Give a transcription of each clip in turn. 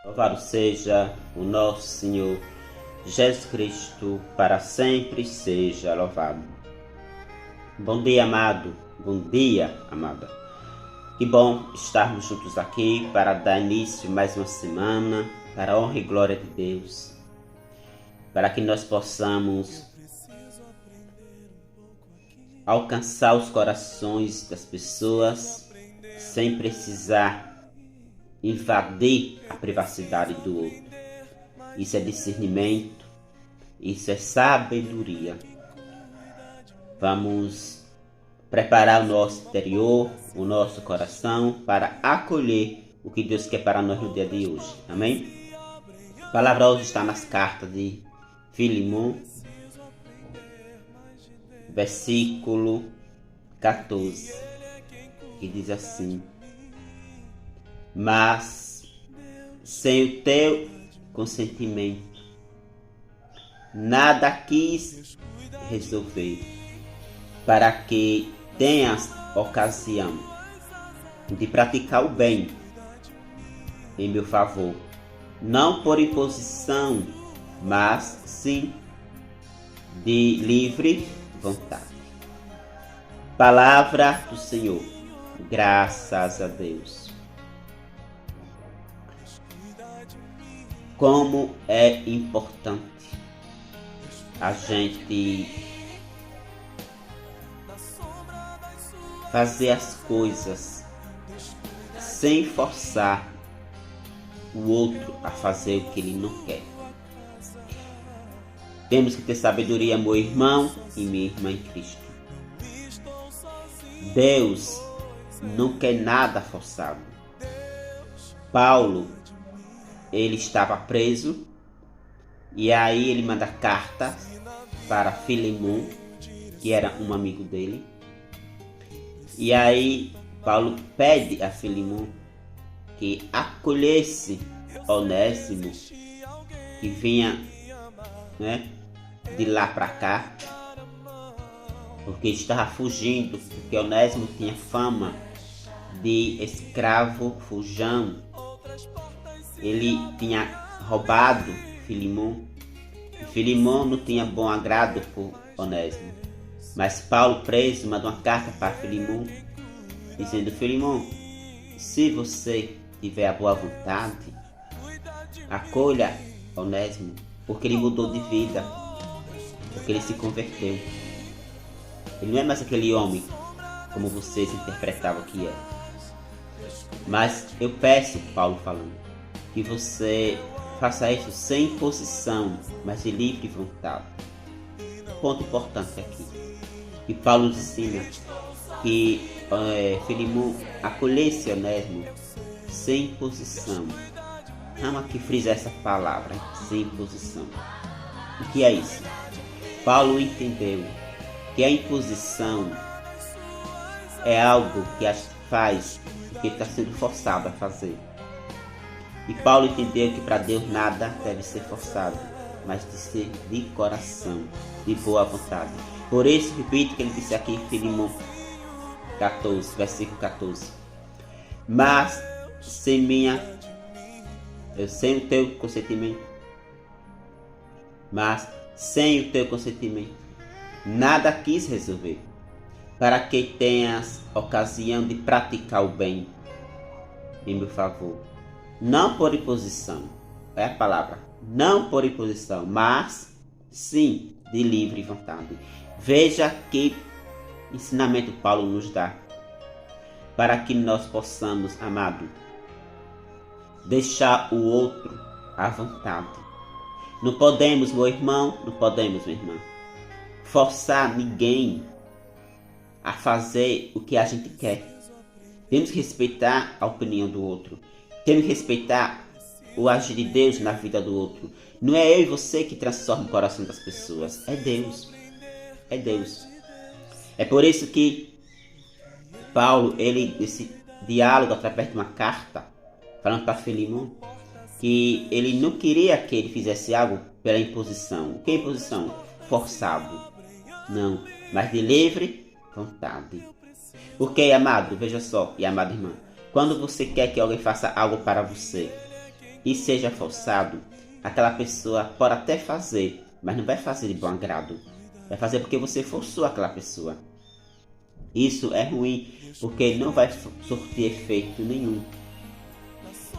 Louvado seja o nosso Senhor Jesus Cristo, para sempre seja louvado. Bom dia, amado. Bom dia, amada. Que bom estarmos juntos aqui para dar início a mais uma semana, para a honra e glória de Deus, para que nós possamos alcançar os corações das pessoas sem precisar invadir a privacidade do outro. Isso é discernimento, isso é sabedoria. Vamos preparar o nosso interior, o nosso coração para acolher o que Deus quer para nós no dia de hoje. Amém? A palavra hoje está nas cartas de Filemon, versículo 14, que diz assim: mas sem o teu consentimento nada quis resolver, para que tenhas ocasião de praticar o bem em meu favor, não por imposição, mas sim de livre vontade. Palavra do Senhor. Graças a Deus. Como é importante a gente fazer as coisas sem forçar o outro a fazer o que ele não quer. Temos que ter sabedoria, meu irmão e minha irmã em Cristo. Deus não quer nada forçado. Paulo, ele estava preso e aí ele manda carta para Filemon, que era um amigo dele. E aí Paulo pede a Filemon que acolhesse Onésimo, que vinha, de lá para cá, porque estava fugindo, porque Onésimo tinha fama de escravo fujão. Ele tinha roubado Filemon, e Filemon não tinha bom agrado por Onésimo. Mas Paulo, preso, mandou uma carta para Filemon, dizendo: Filemon, se você tiver a boa vontade, acolha Onésimo, porque ele mudou de vida, porque ele se converteu. Ele não é mais aquele homem como vocês interpretavam que é. Mas eu peço, Paulo falando, que você faça isso sem imposição, mas de livre vontade. Ponto importante aqui, que Paulo nos ensina que Filemon acolhesse Onésimo sem imposição. Vamos aqui frisar essa palavra, sem imposição. O que é isso? Paulo entendeu que a imposição é algo que a gente faz porque está sendo forçado a fazer. E Paulo entendeu que para Deus nada deve ser forçado, mas de ser de coração, de boa vontade. Por isso, repito que ele disse aqui em Filemon 14, versículo 14. Mas sem o teu consentimento, nada quis resolver, para que tenhas ocasião de praticar o bem em meu favor, não por imposição, é a palavra, não por imposição, mas sim de livre vontade. Veja que ensinamento Paulo nos dá, para que nós possamos, amado, deixar o outro à vontade. Não podemos, meu irmão, não podemos, minha irmã, forçar ninguém a fazer o que a gente quer. Temos que respeitar a opinião do outro. Temos que respeitar o agir de Deus na vida do outro. Não é eu e você que transforma o coração das pessoas. É Deus. É Deus. É por isso que Paulo, esse diálogo através de uma carta, falando para Filemon, que ele não queria que ele fizesse algo pela imposição. O que é imposição? Forçado. Não, mas de livre vontade. Porque, amado, veja só, e amada irmã, quando você quer que alguém faça algo para você, e seja forçado, aquela pessoa pode até fazer, mas não vai fazer de bom agrado. Vai fazer porque você forçou aquela pessoa. Isso é ruim, porque não vai surtir efeito nenhum.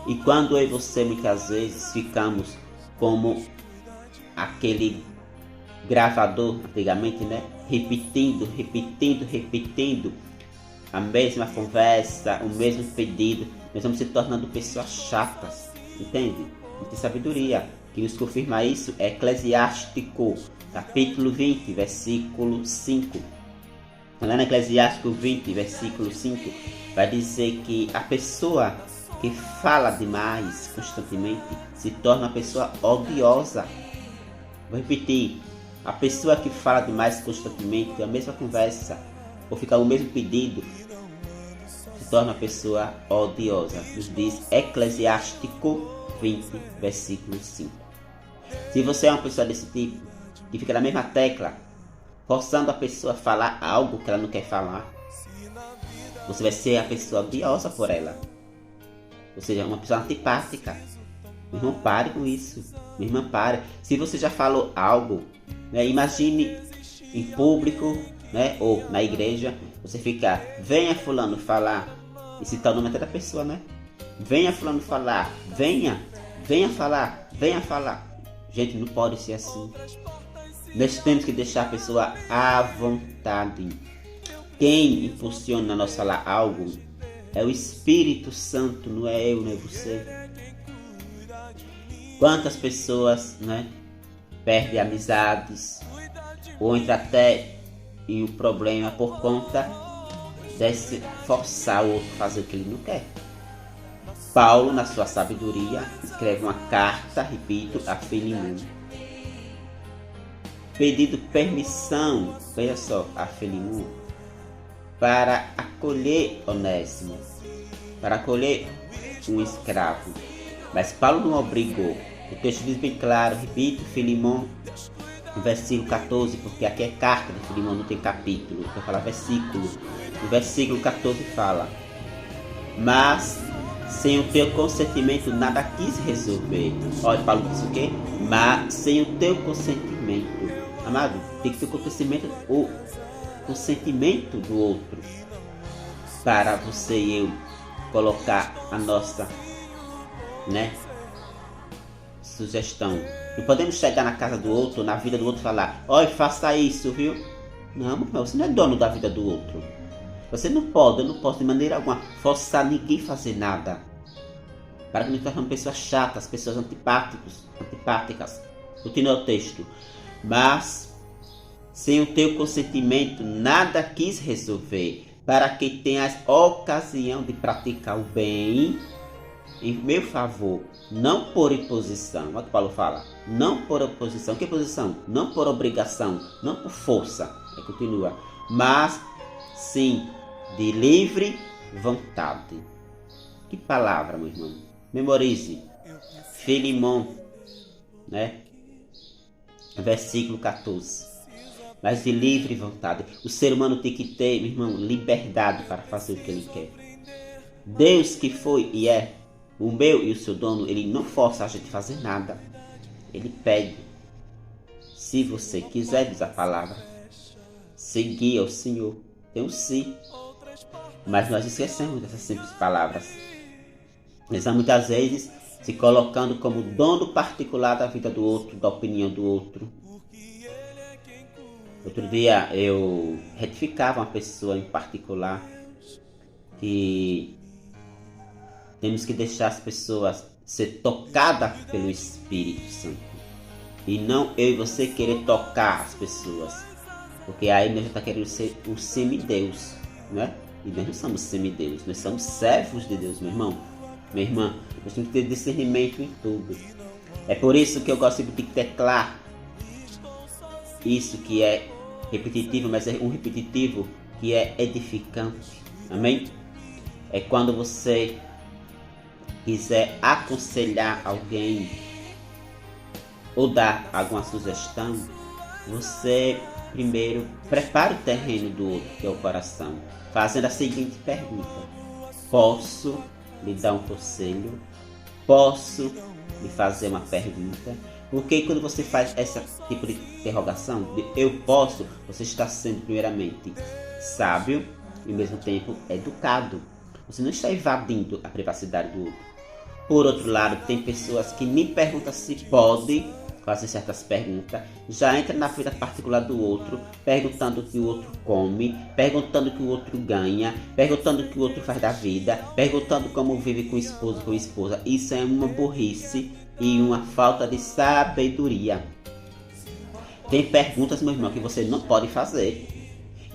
E quando eu e você muitas vezes ficamos como aquele gravador antigamente, né? Repetindo a mesma conversa, o mesmo pedido, nós vamos se tornando pessoas chatas, entende? Não tem sabedoria. Que nos confirma isso é Eclesiástico, capítulo 20, versículo 5. Lá no Eclesiástico 20, versículo 5, vai dizer que a pessoa que fala demais constantemente se torna uma pessoa odiosa. Vou repetir. A pessoa que fala demais constantemente, a mesma conversa, ou fica o mesmo pedido, se torna uma pessoa odiosa. Nos diz Eclesiástico 20, versículo 5. Se você é uma pessoa desse tipo, que fica na mesma tecla, forçando a pessoa a falar algo que ela não quer falar, você vai ser a pessoa odiosa por ela. Ou seja, uma pessoa antipática. Meu irmão, pare com isso. Minha irmã, pare. Se você já falou algo, né, imagine em público, né, ou na igreja, você ficar, venha fulano falar, e citar o nome até da pessoa, né? Venha fulano falar, venha falar. Gente, não pode ser assim. Nós temos que deixar a pessoa à vontade. Quem impulsiona nós falar algo é o Espírito Santo, não é eu, não é você. Quantas pessoas, né, perdem amizades ou entram até em um problema por conta de forçar o outro a fazer o que ele não quer. Paulo, na sua sabedoria, escreve uma carta, repito, a Filemon, pedindo permissão, veja só, a Filemon, para acolher Onésimo, para acolher um escravo. Mas Paulo não obrigou. O texto diz bem claro, repito, Filemon, no versículo 14, porque aqui é carta de Filemon, não tem capítulo, vou falar versículo. No versículo 14 fala: mas sem o teu consentimento nada quis resolver. Olha, Paulo diz o quê? Mas sem o teu consentimento. Amado, tem que ter o consentimento do outro para você e eu colocar a nossa, né, sugestão. Não podemos chegar na casa do outro, na vida do outro e falar: olha, faça isso, viu? Não, meu, você não é dono da vida do outro. Você não pode, eu não posso de maneira alguma forçar ninguém a fazer nada. Para que nos tornemos pessoas chatas, pessoas antipáticas. Continua o texto. Mas, sem o teu consentimento, nada quis resolver, para que tenhas ocasião de praticar o bem em meu favor, não por imposição. Olha o que Paulo fala. Não por oposição. Que posição? Não por obrigação, não por força. Aí continua. Mas, sim, de livre vontade. Que palavra, meu irmão. Memorize. Filemon, né? Versículo 14. Mas de livre vontade. O ser humano tem que ter, meu irmão, liberdade para fazer o que ele quer. Deus que foi e é o meu e o seu dono, ele não força a gente a fazer nada. Ele pede. Se você quiser, diz a palavra, seguir ao Senhor. Tem um sim. Mas nós esquecemos dessas simples palavras. Nós estamos muitas vezes se colocando como dono particular da vida do outro, da opinião do outro. Outro dia eu retificava uma pessoa em particular que temos que deixar as pessoas ser tocadas pelo Espírito Santo. E não eu e você querer tocar as pessoas. Porque aí nós já estamos querendo ser um semideus, né? E nós não somos semideus, nós somos servos de Deus, meu irmão. Minha irmã, nós temos que ter discernimento em tudo. É por isso que eu gosto de teclar isso que é repetitivo, mas é um repetitivo que é edificante. Amém? É quando você quiser aconselhar alguém ou dar alguma sugestão, você primeiro prepare o terreno do outro, que é o coração, fazendo a seguinte pergunta: posso lhe dar um conselho? posso lhe fazer uma pergunta? Porque quando você faz esse tipo de interrogação, de eu posso, você está sendo primeiramente sábio e ao mesmo tempo educado. Você não está invadindo a privacidade do outro. Por outro lado, tem pessoas que nem perguntam se pode fazer certas perguntas, já entra na vida particular do outro, perguntando o que o outro come, perguntando o que o outro ganha, perguntando o que o outro faz da vida, perguntando como vive com o esposo, com a esposa. Isso é uma burrice e uma falta de sabedoria. Tem perguntas, meu irmão, que você não pode fazer.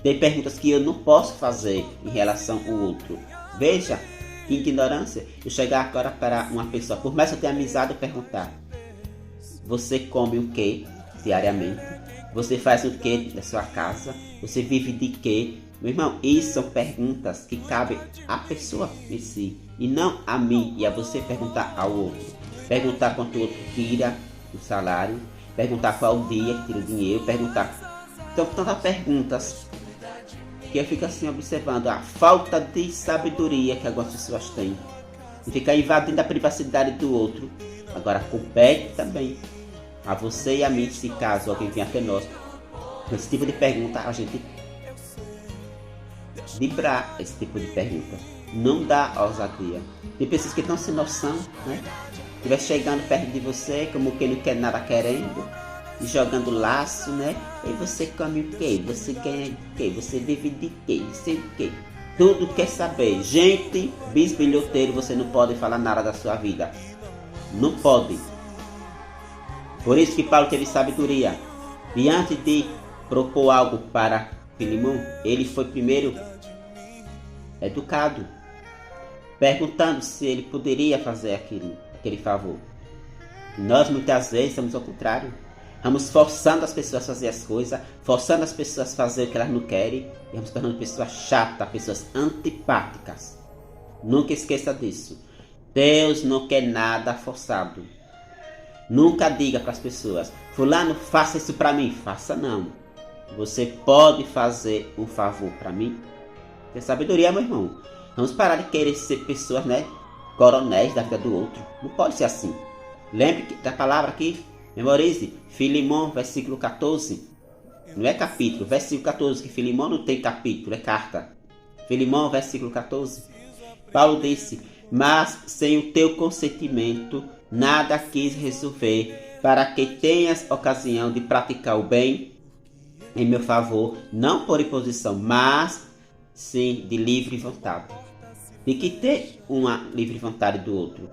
Tem perguntas que eu não posso fazer em relação ao outro. Veja, que ignorância. Eu chegar agora para uma pessoa, por mais que eu tenha amizade, eu perguntar: você come o que diariamente? Você faz o que na sua casa? Você vive de quê? Meu irmão, isso são perguntas que cabem à pessoa em si, e não a mim e a você perguntar ao outro. Perguntar quanto o outro tira do salário, perguntar qual o dia que tira o dinheiro, perguntar. Então, tantas perguntas que eu fico assim observando a falta de sabedoria que algumas pessoas têm. E ficar invadindo a privacidade do outro. Agora compete também a você e a mim, se caso alguém venha até nós com esse tipo de pergunta, a gente livrar esse tipo de pergunta. Não dá ousadia. Tem pessoas que estão sem noção, né? Estiver chegando perto de você, como que ele não quer nada querendo, e jogando laço, né? E você come o quê? Você ganha o quê? Você vive de quê? Sei o quê? Tudo quer saber. Gente, bisbilhoteiro, você não pode falar nada da sua vida. Não pode. Por isso que Paulo teve sabedoria. E antes de propor algo para Filemão, ele foi primeiro educado, perguntando se ele poderia fazer aquele favor. Nós muitas vezes estamos ao contrário. Vamos forçando as pessoas a fazer as coisas, forçando as pessoas a fazer o que elas não querem, e vamos tornando pessoas chatas, pessoas antipáticas. Nunca esqueça disso. Deus não quer nada forçado. Nunca diga para as pessoas: fulano, faça isso para mim. Faça não. Você pode fazer um favor para mim? Tem sabedoria, meu irmão. Vamos parar de querer ser pessoas, né, coronéis da vida do outro. Não pode ser assim. Lembre da palavra aqui. Memorize. Filemão, versículo 14. Não é capítulo. Versículo 14. Que Filemão não tem capítulo, é carta. Filemão, versículo 14. Paulo disse: mas sem o teu consentimento, nada quis resolver, para que tenhas ocasião de praticar o bem em meu favor, não por imposição, mas sim de livre vontade. Tem que ter uma livre vontade do outro.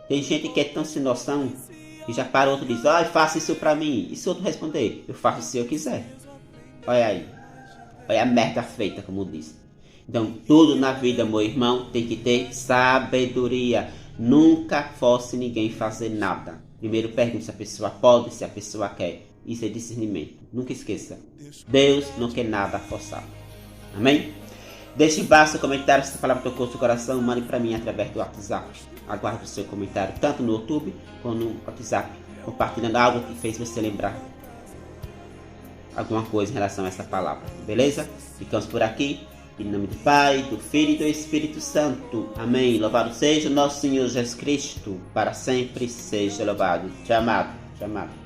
Tem gente que é tão sem noção que já para o outro e diz: olha, faça isso pra mim. E se o outro responder: eu faço se eu quiser. Olha aí. Olha a merda feita, como diz. Então, tudo na vida, meu irmão, tem que ter sabedoria. Nunca force ninguém fazer nada. Primeiro pergunte se a pessoa pode, se a pessoa quer. Isso é discernimento. Nunca esqueça. Deus não quer nada forçado. Amém? Deixe embaixo seu comentário se essa palavra tocou seu coração. Mande para mim através do WhatsApp. Aguardo o seu comentário tanto no YouTube como no WhatsApp, compartilhando algo que fez você lembrar alguma coisa em relação a essa palavra. Beleza? Ficamos por aqui. Em nome do Pai, do Filho e do Espírito Santo. Amém. Louvado seja o nosso Senhor Jesus Cristo. Para sempre seja louvado. Te amado. Te amado.